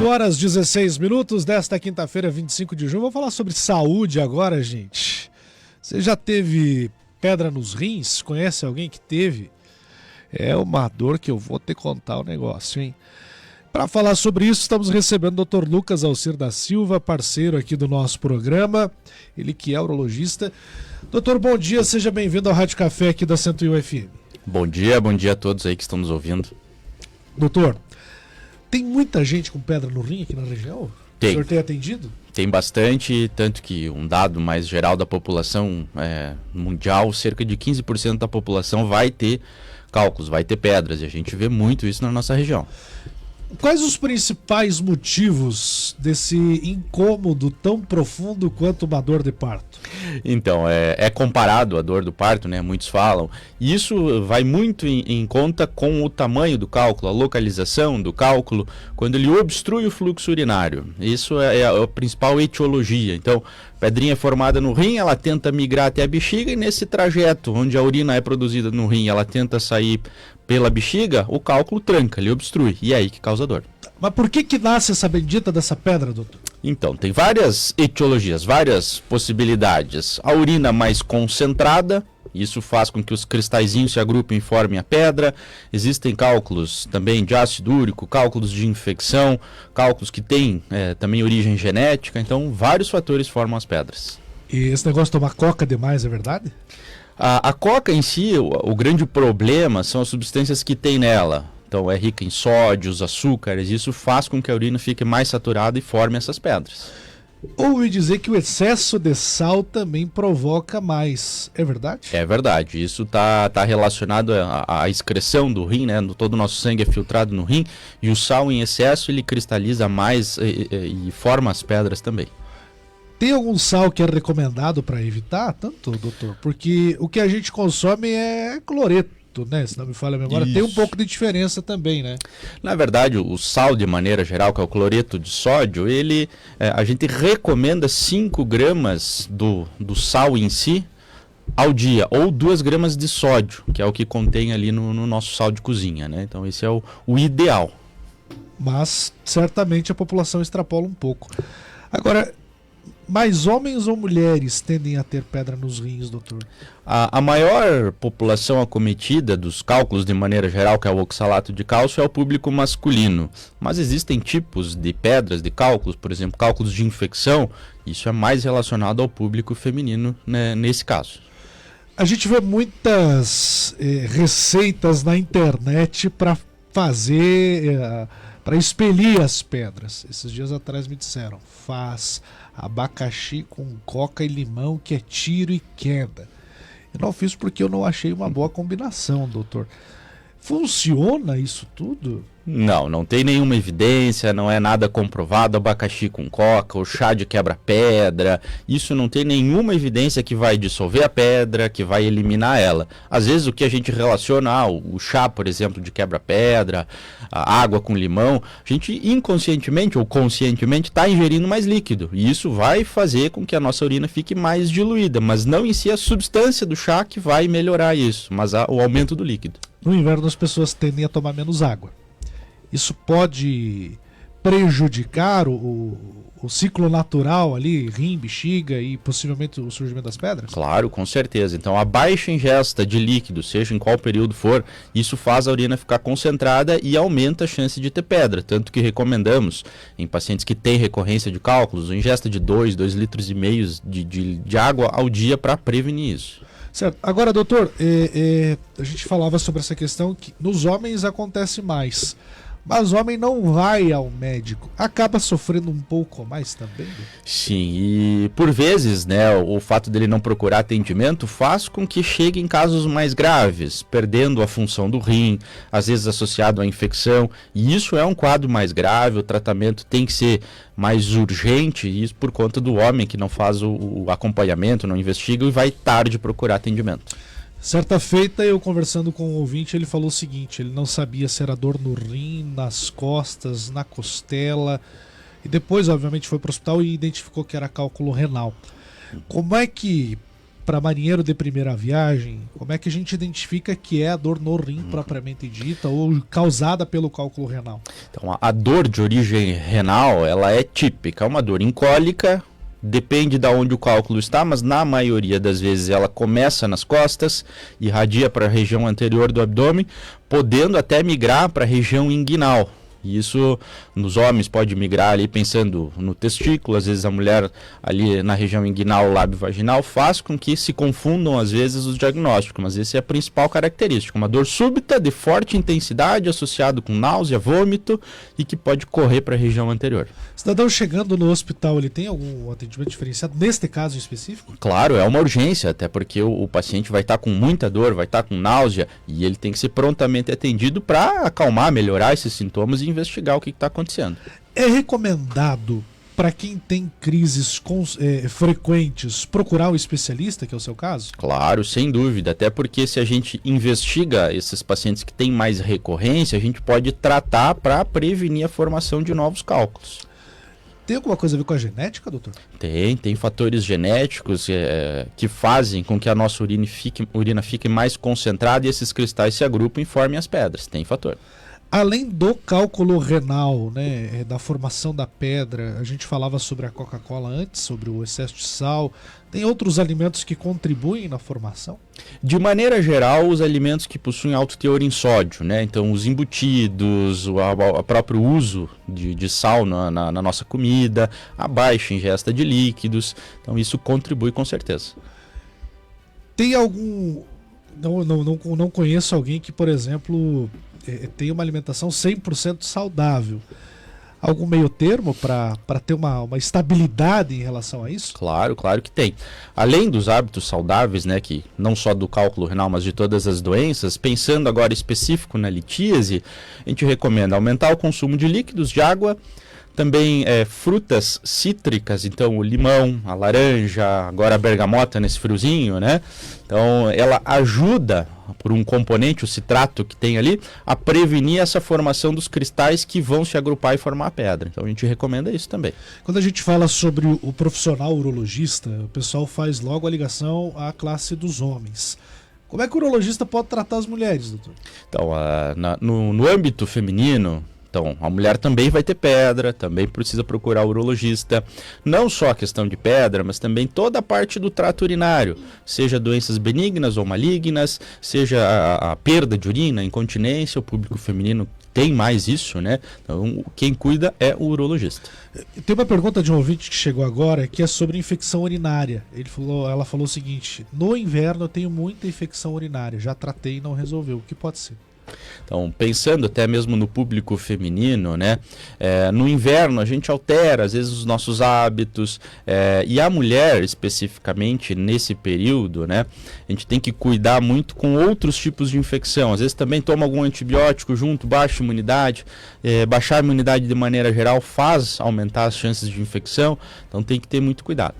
8h16 desta quinta-feira, 25 de junho. Vamos falar sobre saúde agora, gente. Você já teve pedra nos rins? Conhece alguém que teve? É uma dor que eu vou te contar o negócio, hein? Para falar sobre isso, estamos recebendo o Dr. Lucas Alcir da Silva, parceiro aqui do nosso programa. Ele que é urologista. Doutor, bom dia, seja bem-vindo ao Rádio Café aqui da 101 FM. Bom dia a todos aí que estão nos ouvindo. Doutor, tem muita gente com pedra no rim aqui na região? Tem. O senhor tem atendido? Tem bastante, tanto que um dado mais geral da população mundial, cerca de 15% da população vai ter cálculos, vai ter pedras, e a gente vê muito isso na nossa região. Quais os principais motivos desse incômodo tão profundo quanto uma dor de parto? Então, é comparado à dor do parto, né? Muitos falam. E isso vai muito em conta com o tamanho do cálculo, a localização do cálculo, quando ele obstrui o fluxo urinário. Isso é a principal etiologia. Então, pedrinha formada no rim, ela tenta migrar até a bexiga e nesse trajeto, onde a urina é produzida no rim, ela tenta sair pela bexiga, o cálculo tranca, ele obstrui. E é aí que causa dor. Mas por que nasce essa bendita dessa pedra, doutor? Então, tem várias etiologias, várias possibilidades. A urina mais concentrada, isso faz com que os cristalzinhos se agrupem e formem a pedra. Existem cálculos também de ácido úrico, cálculos de infecção, cálculos que têm também origem genética. Então, vários fatores formam as pedras. E esse negócio de tomar coca demais, é verdade? A coca em si, o grande problema são as substâncias que tem nela. Então é rica em sódios, açúcares, isso faz com que a urina fique mais saturada e forme essas pedras. Ouvi dizer que o excesso de sal também provoca mais, é verdade? É verdade, isso tá relacionado à excreção do rim, né? Todo o nosso sangue é filtrado no rim e o sal em excesso ele cristaliza mais e forma as pedras também. Tem algum sal que é recomendado para evitar tanto, doutor? Porque o que a gente consome é cloreto, né? Se não me falha a memória. Isso. Tem um pouco de diferença também, né? Na verdade, o sal de maneira geral, que é o cloreto de sódio, a gente recomenda 5 gramas do sal em si ao dia, ou 2 gramas de sódio, que é o que contém ali no nosso sal de cozinha, né? Então esse é o ideal. Mas certamente a população extrapola um pouco. Agora, mais homens ou mulheres tendem a ter pedra nos rins, doutor? A maior população acometida dos cálculos de maneira geral, que é o oxalato de cálcio, é o público masculino. Mas existem tipos de pedras, de cálculos, por exemplo, cálculos de infecção, isso é mais relacionado ao público feminino, né, nesse caso. A gente vê muitas receitas na internet para fazer, para expelir as pedras. Esses dias atrás me disseram, faz abacaxi com coca e limão que é tiro e queda. Eu não fiz porque eu não achei uma boa combinação, doutor. Funciona isso tudo? Não tem nenhuma evidência, não é nada comprovado, abacaxi com coca, o chá de quebra-pedra, isso não tem nenhuma evidência que vai dissolver a pedra, que vai eliminar ela. Às vezes o que a gente relaciona, o chá, por exemplo, de quebra-pedra, a água com limão, a gente inconscientemente ou conscientemente está ingerindo mais líquido, e isso vai fazer com que a nossa urina fique mais diluída, mas não em si a substância do chá que vai melhorar isso, mas o aumento do líquido. No inverno as pessoas tendem a tomar menos água. Isso pode prejudicar o ciclo natural ali, rim, bexiga e possivelmente o surgimento das pedras? Claro, com certeza. Então a baixa ingesta de líquido, seja em qual período for, isso faz a urina ficar concentrada e aumenta a chance de ter pedra. Tanto que recomendamos em pacientes que têm recorrência de cálculos, a ingesta de 2,5 litros de água ao dia para prevenir isso. Certo. Agora, doutor, a gente falava sobre essa questão que nos homens acontece mais. Mas o homem não vai ao médico, acaba sofrendo um pouco mais também? Sim, e por vezes, né, o fato dele não procurar atendimento faz com que chegue em casos mais graves, perdendo a função do rim, às vezes associado à infecção, e isso é um quadro mais grave, o tratamento tem que ser mais urgente, e isso por conta do homem que não faz o acompanhamento, não investiga e vai tarde procurar atendimento. Certa feita, eu conversando com um ouvinte, ele falou o seguinte, ele não sabia se era dor no rim, nas costas, na costela, e depois, obviamente, foi para o hospital e identificou que era cálculo renal. Como é que para marinheiro de primeira viagem, como é que a gente identifica que é a dor no rim propriamente dita ou causada pelo cálculo renal? Então, a dor de origem renal, ela é típica, é uma dor incólica, depende de onde o cálculo está, mas na maioria das vezes ela começa nas costas, irradia para a região anterior do abdômen, podendo até migrar para a região inguinal. E isso nos homens pode migrar ali pensando no testículo, às vezes a mulher ali na região inguinal, lábio vaginal, faz com que se confundam às vezes os diagnósticos, mas essa é a principal característica, uma dor súbita de forte intensidade associado com náusea, vômito e que pode correr para a região anterior. Cidadão chegando no hospital, ele tem algum atendimento diferenciado neste caso em específico? Claro, é uma urgência, até porque o paciente vai estar com muita dor, vai estar com náusea e ele tem que ser prontamente atendido para acalmar, melhorar esses sintomas e investigar o que está acontecendo. É recomendado para quem tem crises frequentes procurar um especialista, que é o seu caso? Claro, sem dúvida, até porque se a gente investiga esses pacientes que têm mais recorrência, a gente pode tratar para prevenir a formação de novos cálculos. Tem alguma coisa a ver com a genética, doutor? Tem fatores genéticos que fazem com que a nossa urina fique mais concentrada e esses cristais se agrupem e formem as pedras. Tem fator. Além do cálculo renal, né, da formação da pedra, a gente falava sobre a Coca-Cola antes, sobre o excesso de sal. Tem outros alimentos que contribuem na formação? De maneira geral, os alimentos que possuem alto teor em sódio, né? Então, os embutidos, o próprio uso de sal na nossa comida, a baixa ingesta de líquidos. Então, isso contribui com certeza. Tem algum... Não conheço alguém que, por exemplo, tem uma alimentação 100% saudável. Algum meio termo para ter uma estabilidade em relação a isso? Claro que tem. Além dos hábitos saudáveis, né, que não só do cálculo renal, mas de todas as doenças, pensando agora específico na litíase, a gente recomenda aumentar o consumo de líquidos, de água, também frutas cítricas, então o limão, a laranja, agora a bergamota nesse friozinho, né? Então ela ajuda, por um componente, o citrato que tem ali, a prevenir essa formação dos cristais que vão se agrupar e formar a pedra. Então a gente recomenda isso também. Quando a gente fala sobre o profissional urologista, o pessoal faz logo a ligação à classe dos homens. Como é que o urologista pode tratar as mulheres, doutor? Então, no âmbito feminino, então, a mulher também vai ter pedra, também precisa procurar o urologista. Não só a questão de pedra, mas também toda a parte do trato urinário, seja doenças benignas ou malignas, seja a perda de urina, incontinência, o público feminino tem mais isso, né? Então, quem cuida é o urologista. Tem uma pergunta de um ouvinte que chegou agora, que é sobre infecção urinária. Ela falou o seguinte: no inverno eu tenho muita infecção urinária, já tratei e não resolveu. O que pode ser? Então, pensando até mesmo no público feminino, né? No inverno a gente altera, às vezes, os nossos hábitos, e a mulher, especificamente, nesse período, né? A gente tem que cuidar muito com outros tipos de infecção. Às vezes também toma algum antibiótico junto, baixa a imunidade. Baixar a imunidade de maneira geral faz aumentar as chances de infecção, então tem que ter muito cuidado.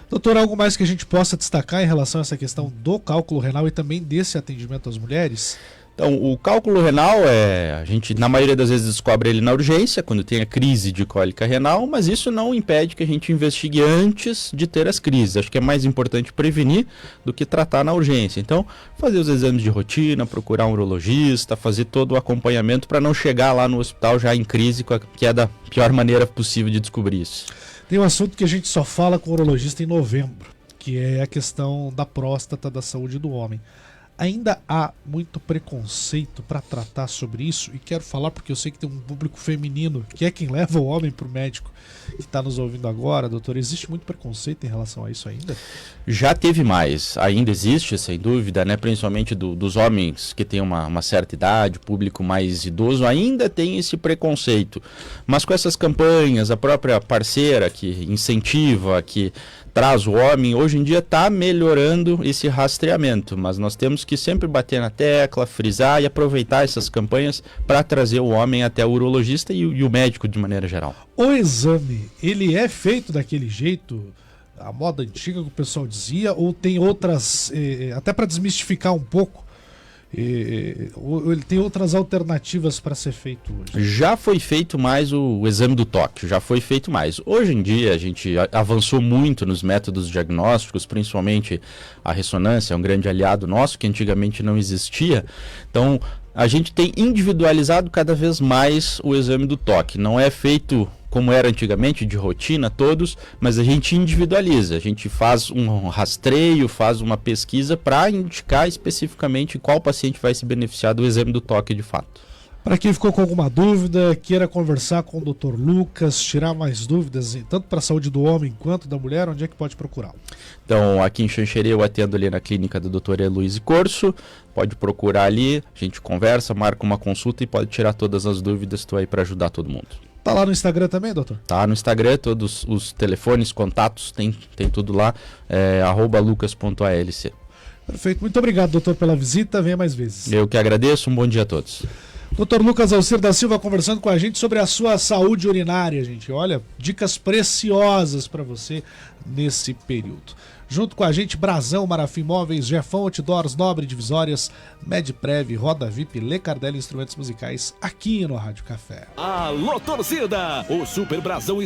Doutor, algo mais que a gente possa destacar em relação a essa questão do cálculo renal e também desse atendimento às mulheres? Então, o cálculo renal, a gente na maioria das vezes descobre ele na urgência, quando tem a crise de cólica renal, mas isso não impede que a gente investigue antes de ter as crises. Acho que é mais importante prevenir do que tratar na urgência. Então, fazer os exames de rotina, procurar um urologista, fazer todo o acompanhamento para não chegar lá no hospital já em crise, que é da pior maneira possível de descobrir isso. Tem um assunto que a gente só fala com o urologista em novembro, que é a questão da próstata, da saúde do homem. Ainda há muito preconceito para tratar sobre isso, e quero falar porque eu sei que tem um público feminino que é quem leva o homem para o médico, que está nos ouvindo agora. Doutor, existe muito preconceito em relação a isso ainda? Já teve mais, ainda existe, sem dúvida, né? Principalmente dos homens que têm uma certa idade, público mais idoso, ainda tem esse preconceito. Mas com essas campanhas, a própria parceira que incentiva, que traz o homem, hoje em dia está melhorando esse rastreamento, mas nós temos que sempre bater na tecla, frisar e aproveitar essas campanhas para trazer o homem até o urologista e o médico de maneira geral. O exame, ele é feito daquele jeito, a moda antiga que o pessoal dizia, ou tem outras, até para desmistificar um pouco, Ou ele tem outras alternativas para ser feito hoje? Já foi feito mais o exame do toque, já foi feito mais. Hoje em dia a gente avançou muito nos métodos diagnósticos, principalmente a ressonância, é um grande aliado nosso que antigamente não existia. Então a gente tem individualizado cada vez mais o exame do toque. Não é feito como era antigamente, de rotina, todos, mas a gente individualiza, a gente faz um rastreio, faz uma pesquisa para indicar especificamente qual paciente vai se beneficiar do exame do toque de fato. Para quem ficou com alguma dúvida, queira conversar com o Dr. Lucas, tirar mais dúvidas, tanto para a saúde do homem quanto da mulher, onde é que pode procurar? Então, aqui em Xanxerê eu atendo ali na clínica do Dr. Eloise Corso, pode procurar ali, a gente conversa, marca uma consulta e pode tirar todas as dúvidas, estou aí para ajudar todo mundo. Tá lá no Instagram também, doutor? Tá no Instagram, todos os telefones, contatos, tem tudo lá, @lucas.alc. Perfeito, muito obrigado, doutor, pela visita, venha mais vezes. Eu que agradeço, um bom dia a todos. Dr. Lucas Alcir da Silva conversando com a gente sobre a sua saúde urinária, gente. Olha, dicas preciosas para você nesse período. Junto com a gente, Brasão, Marafim Móveis, Jefão Outdoors, Nobre Divisórias, Medprev, Roda VIP, Le Cardelli Instrumentos Musicais, aqui no Rádio Café. Alô, torcida! O Super Brasão